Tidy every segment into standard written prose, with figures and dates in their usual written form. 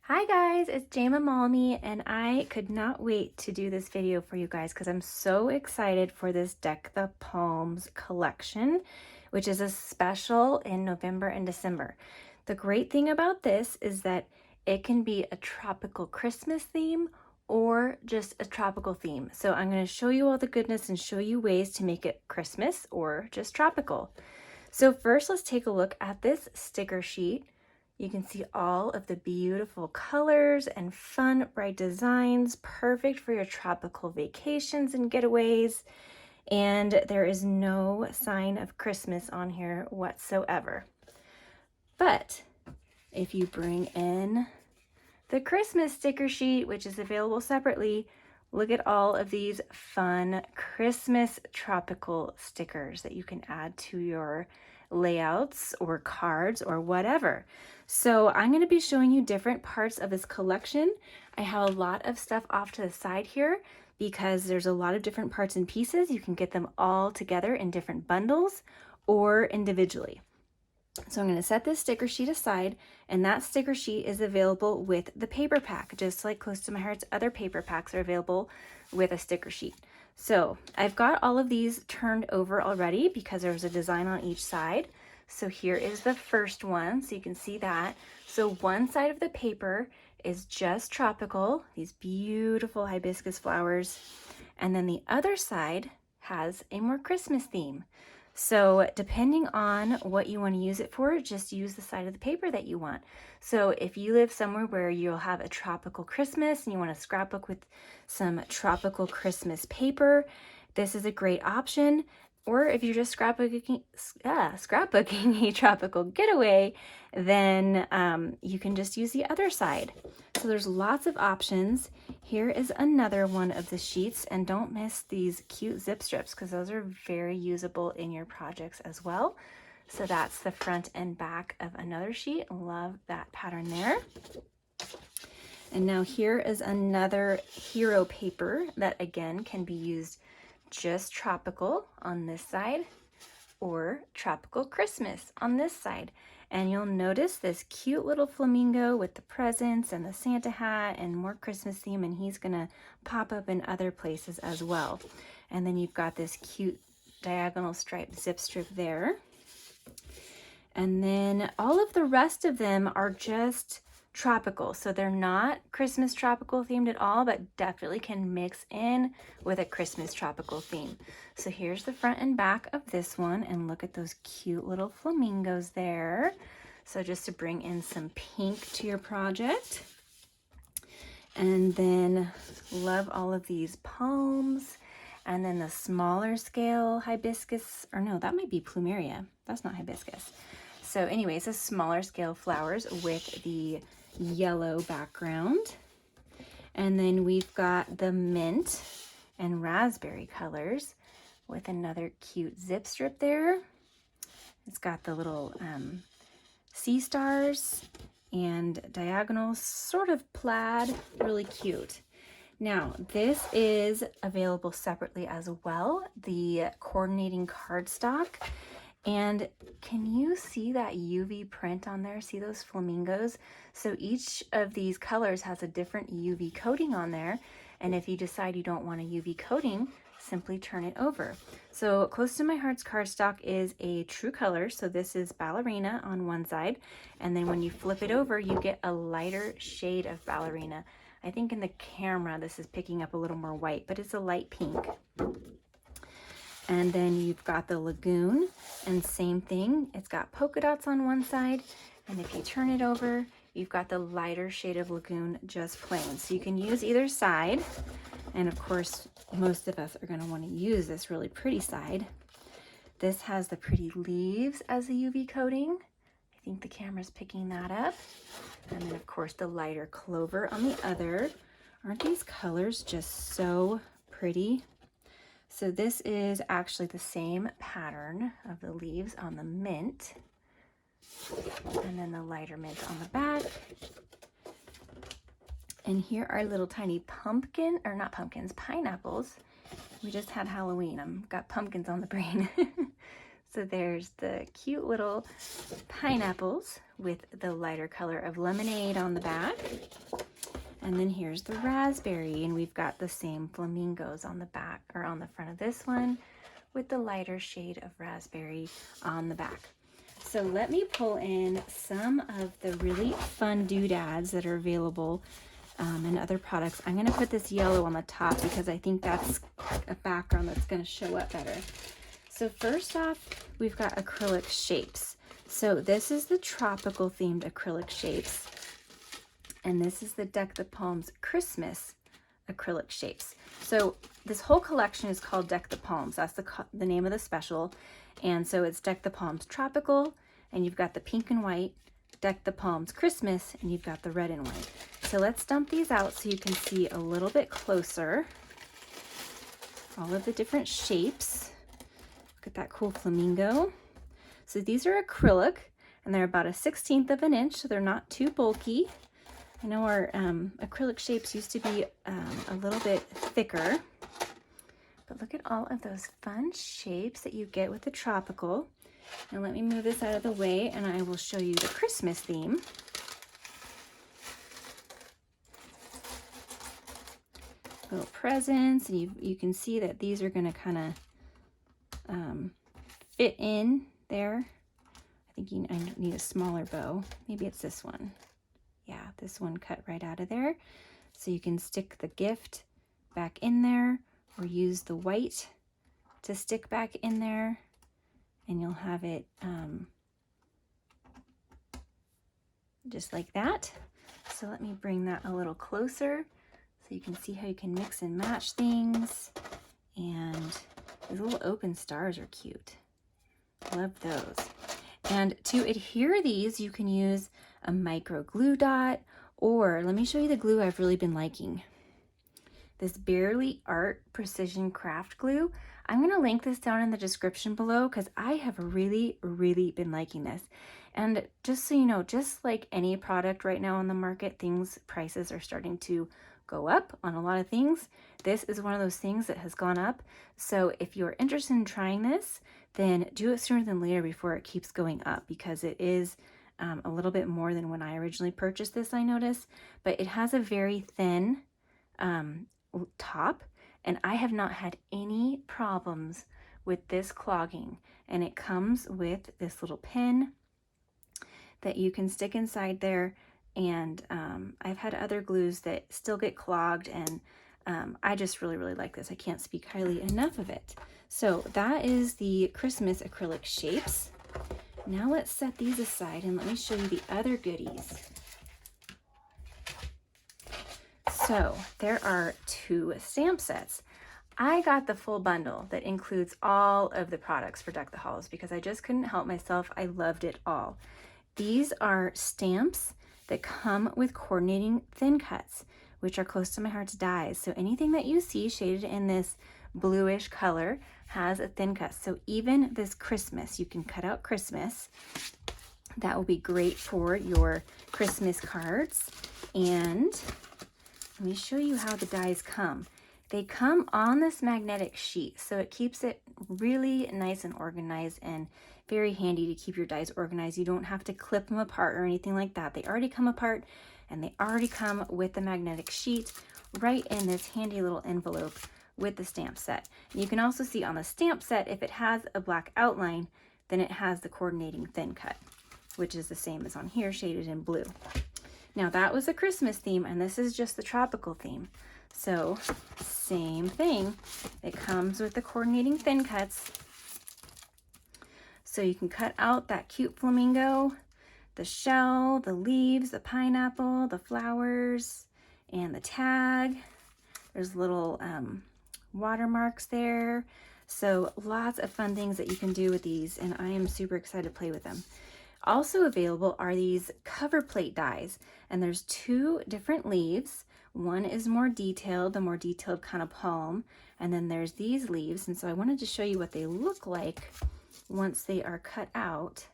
Hi guys, it's Jama Malmy, and I could not wait to do this video for you guys because I'm so excited for this Deck the Palms collection, which is a special in November and December. The great thing about this is that it can be a tropical Christmas theme or just a tropical theme. So I'm going to show you all the goodness and show you ways to make it Christmas or just tropical. So first, let's take a look at this sticker sheet. You can see all of the beautiful colors and fun, bright designs, perfect for your tropical vacations and getaways. And there is no sign of Christmas on here whatsoever. But if you bring in the Christmas sticker sheet, which is available separately, look at all of these fun Christmas tropical stickers that you can add to your layouts or cards or whatever. So I'm going to be showing you different parts of this collection. I have a lot of stuff off to the side here because there's a lot of different parts and pieces. You can get them all together in different bundles or individually. So I'm going to set this sticker sheet aside, and that sticker sheet is available with the paper pack, just like Close to My Heart's other paper packs are available with a sticker sheet. So I've got all of these turned over already because there's a design on each side. So here is the first one, so you can see that. So one side of the paper is just tropical, these beautiful hibiscus flowers, and then the other side has a more Christmas theme. So depending on what you want to use it for, just use the side of the paper that you want. So if you live somewhere where you'll have a tropical Christmas and you want to scrapbook with some tropical Christmas paper, this is a great option. Or if you're just scrapbooking a tropical getaway, then you can just use the other side. So there's lots of options. Here is another one of the sheets, and don't miss these cute zip strips because those are very usable in your projects as well. So that's the front and back of another sheet. Love that pattern there. And now here is another hero paper that again can be used just tropical on this side or tropical Christmas on this side. And you'll notice this cute little flamingo with the presents and the Santa hat and more Christmas theme, and he's gonna pop up in other places as well. And then you've got this cute diagonal striped zip strip there. And then all of the rest of them are just tropical. So they're not Christmas tropical themed at all, but definitely can mix in with a Christmas tropical theme. So here's the front and back of this one, and look at those cute little flamingos there. So just to bring in some pink to your project. And then love all of these palms. And then the smaller scale hibiscus, or no, that might be plumeria. That's not hibiscus. So anyways, the smaller scale flowers with the yellow background. And then we've got the mint and raspberry colors with another cute zip strip there. It's got the little sea stars and diagonal sort of plaid, really cute. Now this is available separately as well, the coordinating cardstock. And can you see that UV print on there? See those flamingos? So each of these colors has a different UV coating on there. And if you decide you don't want a UV coating, simply turn it over. So Close to My Heart's cardstock is a true color. So this is ballerina on one side. And then when you flip it over, you get a lighter shade of ballerina. I think in the camera, this is picking up a little more white, but it's a light pink. And then you've got the lagoon, and same thing, it's got polka dots on one side, and if you turn it over, you've got the lighter shade of lagoon just plain. So you can use either side, and of course, most of us are going to want to use this really pretty side. This has the pretty leaves as a UV coating. I think the camera's picking that up. And then of course the lighter clover on the other. Aren't these colors just so pretty? So this is actually the same pattern of the leaves on the mint, and then the lighter mint on the back. And here are little tiny pumpkin, or not pumpkins, pineapples. We just had Halloween. I've got pumpkins on the brain. So there's the cute little pineapples with the lighter color of lemonade on the back. And then here's the raspberry, and we've got the same flamingos on the back, or on the front of this one, with the lighter shade of raspberry on the back. So let me pull in some of the really fun doodads that are available in other products. I'm going to put this yellow on the top because I think that's a background that's going to show up better. So first off, we've got acrylic shapes. So this is the tropical themed acrylic shapes. And this is the Deck the Palms Christmas acrylic shapes. So this whole collection is called Deck the Palms. That's the name of the special. And so it's Deck the Palms Tropical, and you've got the pink and white, Deck the Palms Christmas, and you've got the red and white. So let's dump these out so you can see a little bit closer all of the different shapes. Look at that cool flamingo. So these are acrylic, and they're about 1/16 of an inch, so they're not too bulky. I know our acrylic shapes used to be a little bit thicker, but look at all of those fun shapes that you get with the tropical. Now let me move this out of the way and I will show you the Christmas theme. Little presents, and you can see that these are going to kind of fit in there. I think I need a smaller bow. Maybe it's this one. Yeah, this one cut right out of there. So you can stick the gift back in there, or use the white to stick back in there, and you'll have it just like that. So let me bring that a little closer so you can see how you can mix and match things. And these little open stars are cute. Love those. And to adhere these, you can use a micro glue dot, or let me show you the glue I've really been liking. This Barely Art Precision Craft Glue. I'm going to link this down in the description below because I have really been liking this. And just so you know, just like any product right now on the market, prices are starting to go up on a lot of things. This is one of those things that has gone up. So if you're interested in trying this, then do it sooner than later before it keeps going up, because it is a little bit more than when I originally purchased this, I noticed. But it has a very thin top, and I have not had any problems with this clogging. And it comes with this little pin that you can stick inside there. And I've had other glues that still get clogged, and I just really like this. I can't speak highly enough of it. So that is the Christmas acrylic shapes. Now let's set these aside and let me show you the other goodies. So there are 2 stamp sets. I got the full bundle that includes all of the products for Deck the Halls because I just couldn't help myself. I loved it all. These are stamps that come with coordinating thin cuts, which are close to my heart's dies. So anything that you see shaded in this bluish color has a thin cut. So even this Christmas, you can cut out Christmas. That will be great for your Christmas cards. And let me show you how the dies come. They come on this magnetic sheet, so it keeps it really nice and organized, and very handy to keep your dies organized. You don't have to clip them apart or anything like that. They already come apart, and they already come with the magnetic sheet right in this handy little envelope with the stamp set. And you can also see on the stamp set, if it has a black outline, then it has the coordinating thin cut, which is the same as on here, shaded in blue. Now that was the Christmas theme, and this is just the tropical theme. So same thing, it comes with the coordinating thin cuts. So you can cut out that cute flamingo, the shell, the leaves, the pineapple, the flowers, and the tag. There's little watermarks there. So lots of fun things that you can do with these, and I am super excited to play with them. Also available are these cover plate dies, and there's 2 different leaves. One is more detailed, the more detailed kind of palm, and then there's these leaves. And so I wanted to show you what they look like once they are cut out.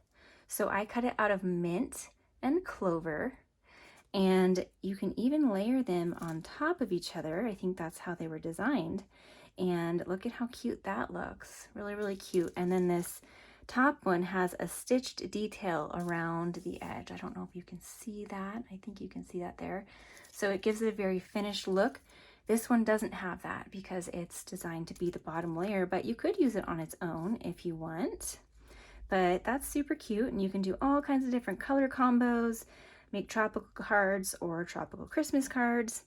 So I cut it out of mint and clover, and you can even layer them on top of each other. I think that's how they were designed. And look at how cute that looks. Really cute. And then this top one has a stitched detail around the edge. I don't know if you can see that. I think you can see that there. So it gives it a very finished look. This one doesn't have that because it's designed to be the bottom layer, but you could use it on its own if you want. But that's super cute, and you can do all kinds of different color combos, make tropical cards or tropical Christmas cards.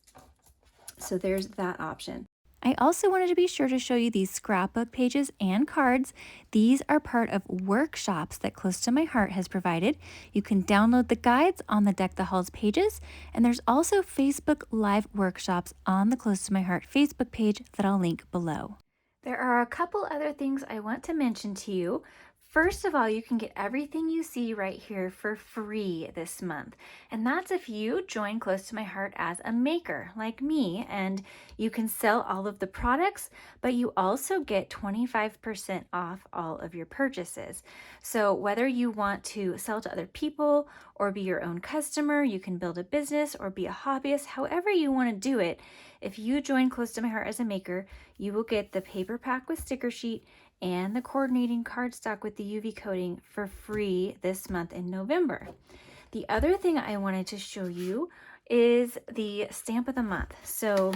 So there's that option. I also wanted to be sure to show you these scrapbook pages and cards. These are part of workshops that Close to My Heart has provided. You can download the guides on the Deck the Halls pages, and there's also Facebook Live workshops on the Close to My Heart Facebook page that I'll link below. There are a couple other things I want to mention to you. First of all, you can get everything you see right here for free this month. And that's if you join Close to My Heart as a maker like me, and you can sell all of the products, but you also get 25% off all of your purchases. So whether you want to sell to other people or be your own customer, you can build a business or be a hobbyist, however you want to do it. If you join Close to My Heart as a maker, you will get the paper pack with sticker sheet and the coordinating cardstock with the UV coating for free this month in November. The other thing I wanted to show you is the stamp of the month. So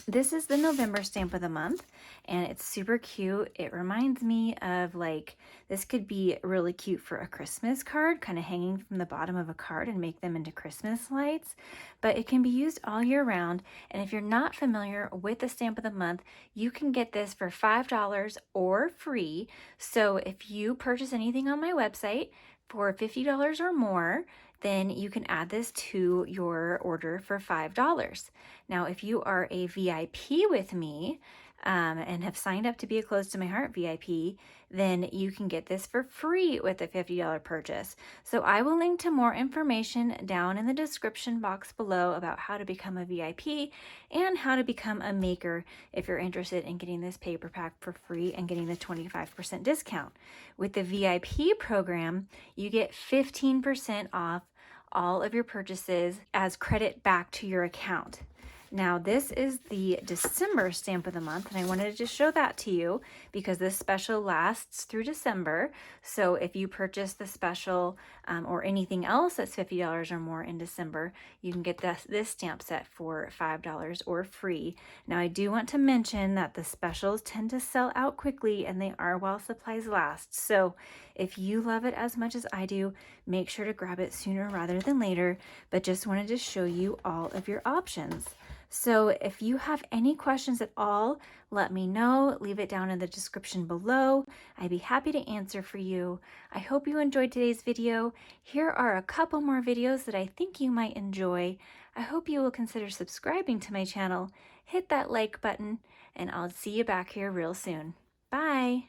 this is the November stamp of the month, and it's super cute. It reminds me of, like, this could be really cute for a Christmas card, kind of hanging from the bottom of a card and make them into Christmas lights, but it can be used all year round. And if you're not familiar with the stamp of the month, you can get this for $5 or free. So if you purchase anything on my website for $50 or more, then you can add this to your order for $5. Now, if you are a VIP with me and have signed up to be a Close to My Heart VIP, then you can get this for free with a $50 purchase. So I will link to more information down in the description box below about how to become a VIP and how to become a maker if you're interested in getting this paper pack for free and getting the 25% discount. With the VIP program, you get 15% off all of your purchases as credit back to your account. Now, this is the December stamp of the month, and I wanted to show that to you because this special lasts through December. So if you purchase the special or anything else that's $50 or more in December, you can get this stamp set for $5 or free. Now, I do want to mention that the specials tend to sell out quickly, and they are while supplies last. So if you love it as much as I do, make sure to grab it sooner rather than later, but just wanted to show you all of your options. So if you have any questions at all, let me know. Leave it down in the description below. I'd be happy to answer for you. I hope you enjoyed today's video. Here are a couple more videos that I think you might enjoy. I hope you will consider subscribing to my channel. Hit that like button, and I'll see you back here real soon. Bye!